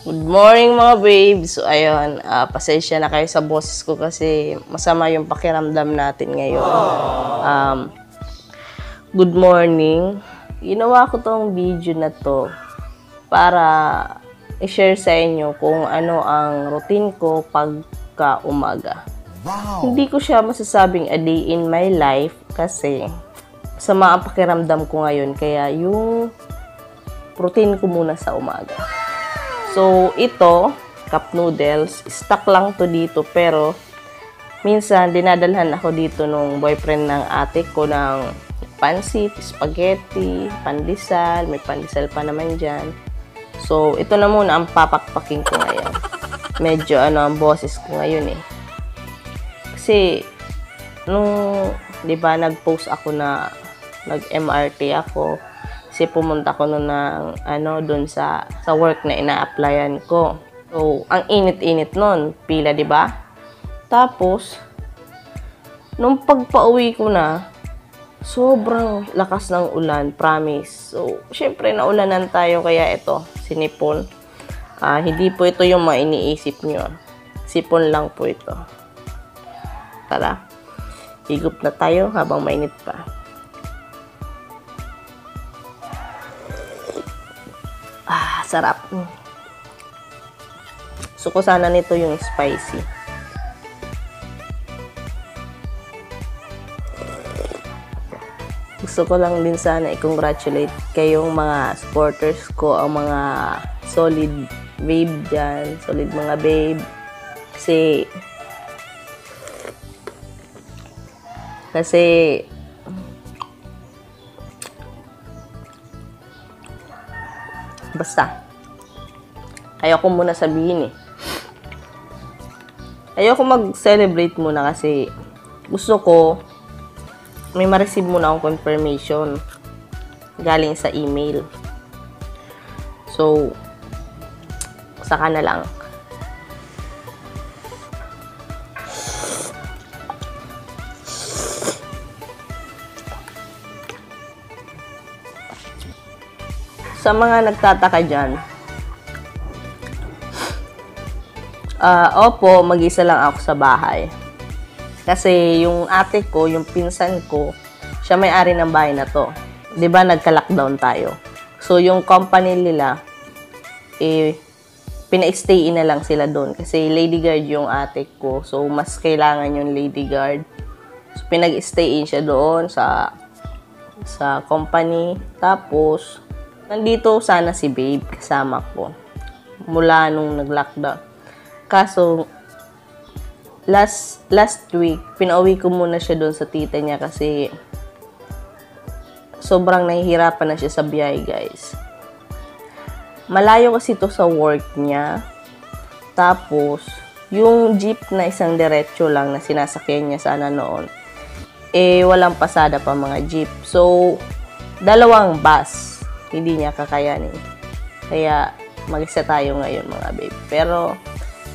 Good morning mga babes. So ayun, pasensya na kayo sa boses ko kasi masama yung pakiramdam natin ngayon. Good morning. Ginawa ko tong video na to para i-share sa inyo kung ano ang routine ko pagka umaga. Wow. Hindi ko siya masasabing a day in my life kasi sama ang pakiramdam ko ngayon kaya yung routine ko muna sa umaga. So, ito, cup noodles, stock lang to dito pero minsan dinadalhan ako dito nung boyfriend ng ate ko ng pansit, spaghetti, pandesal, may pandesal pa naman dyan. So, ito na muna ang papakpaking ko ngayon. Medyo ang boses ko ngayon eh. Kasi, nung, di ba, nag-post ako na nag-MRT ako. Kasi pumunta ko nun ng, dun sa work na ina-applyan ko. So, ang init-init nun. Pila, di ba? Tapos, nung pagpa-uwi ko na, sobrang lakas ng ulan, promise. So, syempre, naulanan tayo, kaya ito, sinipon. Hindi po ito yung mga iniisip nyo. Sipon lang po ito. Tara, higop na tayo habang mainit pa. Sarap. Gusto ko sana nito yung spicy. Gusto ko lang din sana i-congratulate kayong mga supporters ko, ang mga solid babe dyan. Solid mga babe. Kasi basta ayoko muna sabihin eh. Ayoko mag-celebrate muna kasi gusto ko may ma-receive muna akong confirmation galing sa email. So, saka na lang. Sa mga nagtataka dyan, opo, mag-isa lang ako sa bahay. Kasi yung ate ko, yung pinsan ko, siya may-ari ng bahay na to. 'Di ba nagka-lockdown tayo? So, yung company nila, pina-stay na lang sila doon. Kasi lady guard yung ate ko. So, mas kailangan yung lady guard. So, pinag-stay in siya doon sa company. Tapos, nandito sana si babe kasama ko mula nung nag-lockdown. Kaso, last week, pinauwi ko muna siya doon sa tita niya kasi sobrang nahihirapan na siya sa biyahe, guys. Malayo kasi ito sa work niya. Tapos, yung jeep na isang diretso lang na sinasakyan niya sana noon, walang pasada pa mga jeep. So, dalawang bus. Hindi niya kakayanin. Kaya, mag-isa tayo ngayon, mga babe. Pero,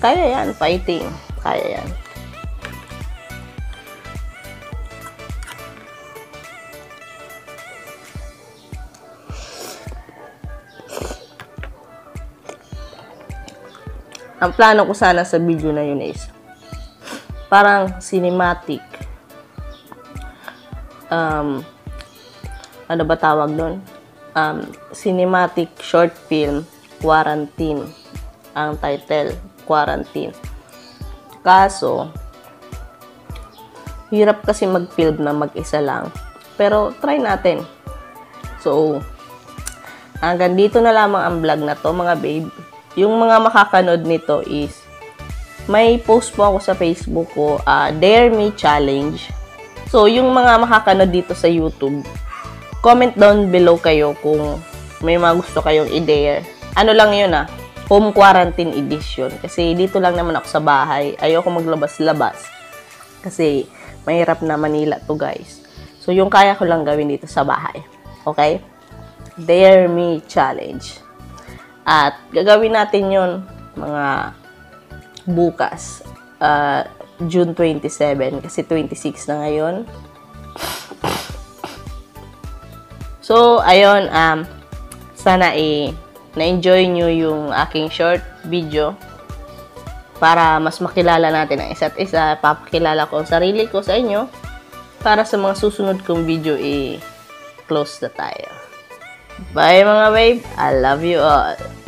kaya yan. Fighting. Kaya yan. Ang plano ko sana sa video na yun is parang cinematic. Ano ba tawag doon? Cinematic short film, Quarantine. Ang title, Quarantine. Kaso, hirap kasi mag-film na mag-isa lang. Pero, try natin. So, hanggang dito na lamang ang vlog na to, mga babe. Yung mga makakanood nito is, may post po ako sa Facebook ko, Dare Me Challenge. So, yung mga makakanood dito sa YouTube, comment down below kayo kung may mga gusto kayong i-dare. Ano lang yun home quarantine edition. Kasi dito lang naman ako sa bahay. Ayoko maglabas-labas. Kasi mahirap na Manila to, guys. So, yung kaya ko lang gawin dito sa bahay. Okay? Dare Me Challenge. At gagawin natin yun mga bukas. June 27. Kasi 26 na ngayon. So, ayun. Sana na-enjoy nyo yung aking short video para mas makilala natin ang isa't isa. Papakilala ko ang sarili ko sa inyo para sa mga susunod kong video close na tayo. Bye mga babe! I love you all!